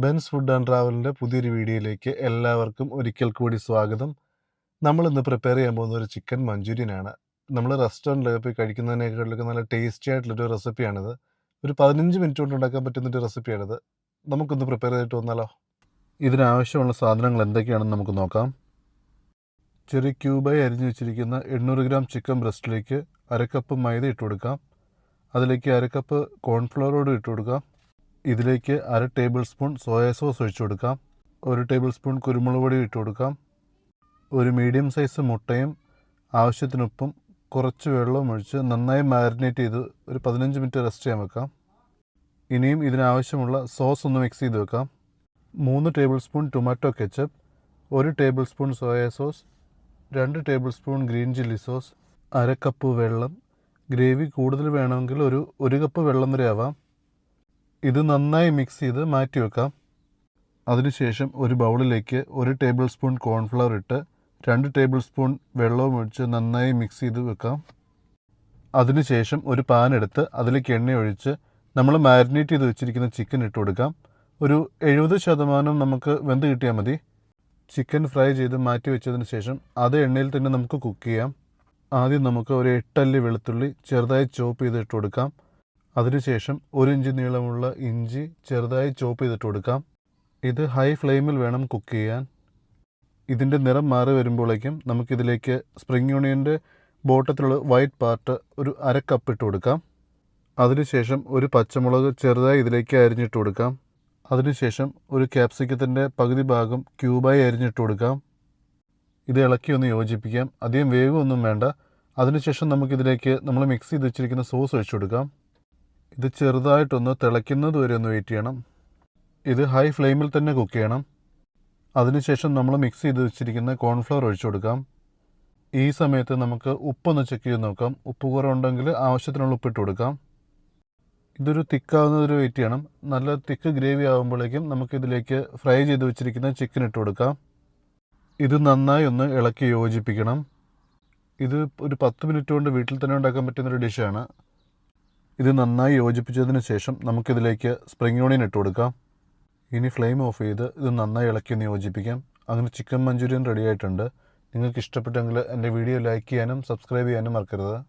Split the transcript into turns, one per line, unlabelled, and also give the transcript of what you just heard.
Benz food and ട്രാവലിൻ്റെ പുതിയൊരു വീഡിയോയിലേക്ക് എല്ലാവർക്കും ഒരിക്കൽ കൂടി സ്വാഗതം. നമ്മളിന്ന് പ്രിപ്പയർ ചെയ്യാൻ പോകുന്ന ഒരു ചിക്കൻ മഞ്ചൂരിയനാണ്. നമ്മൾ റെസ്റ്റോറൻറ്റിലൊക്കെ പോയി കഴിക്കുന്നതിനേക്കാളൊക്കെ നല്ല ടേസ്റ്റി ആയിട്ടുള്ളൊരു റെസിപ്പിയാണിത്. ഒരു 15 മിനിറ്റ് കൊണ്ട് ഉണ്ടാക്കാൻ പറ്റുന്നൊരു റെസിപ്പിയാണിത്. നമുക്കൊന്ന് പ്രിപ്പയർ ചെയ്തിട്ട് വന്നാലോ? ഇതിനാവശ്യമുള്ള സാധനങ്ങൾ എന്തൊക്കെയാണെന്ന് നമുക്ക് നോക്കാം. ചെറിയ ക്യൂബായി അരിഞ്ഞു വെച്ചിരിക്കുന്ന 800 ഗ്രാം ചിക്കൻ ബ്രസ്റ്റിലേക്ക് അരക്കപ്പ് മൈദ ഇട്ട് കൊടുക്കാം. അതിലേക്ക് അരക്കപ്പ് കോൺഫ്ലവറോട് ഇട്ട് കൊടുക്കാം. ഇതിലേക്ക് 1/2 ടേബിൾ സ്പൂൺ സോയ സോസ് ഒഴിച്ചു കൊടുക്കാം. 1 ടേബിൾ സ്പൂൺ കുരുമുളക് പൊടി ഇട്ട് കൊടുക്കാം. ഒരു മീഡിയം സൈസ് മുട്ടയും ആവശ്യത്തിന് ഉപ്പും കുറച്ച് വെള്ളവും ഒഴിച്ച് നന്നായി മാരിനേറ്റ് ചെയ്ത് ഒരു 15 മിനിറ്റ് റെസ്റ്റ് ചെയ്യാൻ വെക്കാം. ഇനിയും ഇതിനാവശ്യമുള്ള സോസ് ഒന്ന് മിക്സ് ചെയ്ത് വെക്കാം. 3 table spoon tomato ketchup, 1 table spoon soya sauce, 2 table spoon green chilli sauce, 1/2 cup വെള്ളം. ഗ്രേവി കൂടുതൽ വേണമെങ്കിൽ ഒരു കപ്പ് വെള്ളം വരെ ആവാം. ഇത് നന്നായി മിക്സ് ചെയ്ത് മാറ്റി വെക്കാം. അതിനുശേഷം ഒരു ബൗളിലേക്ക് 1 ടേബിൾ സ്പൂൺ കോൺഫ്ലവർ ഇട്ട് 2 ടേബിൾ സ്പൂൺ വെള്ളവും ഒഴിച്ച് നന്നായി മിക്സ് ചെയ്ത് വെക്കാം. അതിനുശേഷം ഒരു പാൻ എടുത്ത് അതിലേക്ക് എണ്ണ ഒഴിച്ച് നമ്മൾ മാരിനേറ്റ് ചെയ്ത് വെച്ചിരിക്കുന്ന ചിക്കൻ ഇട്ട് കൊടുക്കാം. ഒരു 70% നമുക്ക് വെന്ത് കിട്ടിയാൽ മതി. ചിക്കൻ ഫ്രൈ ചെയ്ത് മാറ്റി വെച്ചതിന് ശേഷം അതേ എണ്ണയിൽ തന്നെ നമുക്ക് കുക്ക് ചെയ്യാം. ആദ്യം നമുക്ക് ഒരു 8 അല്ലി വെളുത്തുള്ളി ചെറുതായി ചോപ്പ് ചെയ്ത് ഇട്ട് കൊടുക്കാം. അതിനുശേഷം 1 ഇഞ്ച് നീളമുള്ള ഇഞ്ചി ചെറുതായി ചോപ്പ് ചെയ്തിട്ട് കൊടുക്കാം. ഇത് ഹൈ ഫ്ലെയിമിൽ വേണം കുക്ക് ചെയ്യാൻ. ഇതിൻ്റെ നിറം മാറി വരുമ്പോഴേക്കും നമുക്കിതിലേക്ക് സ്പ്രിംഗ് ഓണിയൻ്റെ ബോട്ടത്തിലുള്ള വൈറ്റ് പാർട്ട് ഒരു 1/2 കപ്പ് ഇട്ട് കൊടുക്കാം. അതിനുശേഷം ഒരു പച്ചമുളക് ചെറുതായി ഇതിലേക്ക് അരിഞ്ഞിട്ട് കൊടുക്കാം. അതിനുശേഷം ഒരു ക്യാപ്സിക്കത്തിൻ്റെ പകുതി ഭാഗം ക്യൂബായി അരിഞ്ഞിട്ട് കൊടുക്കാം. ഇത് ഇളക്കി ഒന്ന് യോജിപ്പിക്കാം. അധികം വേവൊന്നും വേണ്ട. അതിനുശേഷം നമുക്കിതിലേക്ക് നമ്മൾ മിക്സ് ചെയ്ത് വെച്ചിരിക്കുന്ന സോസ് ഒഴിച്ചു കൊടുക്കാം. ഇത് ചെറുതായിട്ടൊന്ന് തിളയ്ക്കുന്നത് വരെ ഒന്ന് വെയിറ്റ് ചെയ്യണം. ഇത് ഹൈ ഫ്ലെയിമിൽ തന്നെ കുക്ക് ചെയ്യണം. അതിനുശേഷം നമ്മൾ മിക്സ് ചെയ്ത് വെച്ചിരിക്കുന്ന കോൺഫ്ലവർ ഒഴിച്ചു കൊടുക്കാം. ഈ സമയത്ത് നമുക്ക് ഉപ്പൊന്ന് ചെക്ക് ചെയ്ത് നോക്കാം. ഉപ്പ് കുറവുണ്ടെങ്കിൽ ആവശ്യത്തിനുള്ള ഉപ്പിട്ട് കൊടുക്കാം. ഇതൊരു തിക്കാവുന്നതൊരു വെയിറ്റ് ചെയ്യണം. നല്ല തിക്ക് ഗ്രേവി ആകുമ്പോഴേക്കും നമുക്കിതിലേക്ക് ഫ്രൈ ചെയ്ത് വെച്ചിരിക്കുന്ന ചിക്കൻ ഇട്ട് കൊടുക്കാം. ഇത് നന്നായി ഒന്ന് ഇളക്കി യോജിപ്പിക്കണം. ഇത് ഒരു 10 മിനിറ്റ് കൊണ്ട് വീട്ടിൽ തന്നെ ഉണ്ടാക്കാൻ പറ്റുന്നൊരു ഡിഷാണ്. ഇത് നന്നായി യോജിപ്പിച്ചതിന് ശേഷം നമുക്കിതിലേക്ക് സ്പ്രിംഗ് ഓണിയൻ ഇട്ട് കൊടുക്കാം. ഇനി ഫ്ലെയിം ഓഫ് ചെയ്ത് ഇത് നന്നായി ഇളക്കി ഒന്ന് യോജിപ്പിക്കാം. അങ്ങനെ ചിക്കൻ മഞ്ചൂരിയൻ റെഡി ആയിട്ടുണ്ട്. നിങ്ങൾക്ക് ഇഷ്ടപ്പെട്ടെങ്കിൽ എൻ്റെ വീഡിയോ ലൈക്ക് ചെയ്യാനും സബ്സ്ക്രൈബ് ചെയ്യാനും മറക്കരുത്.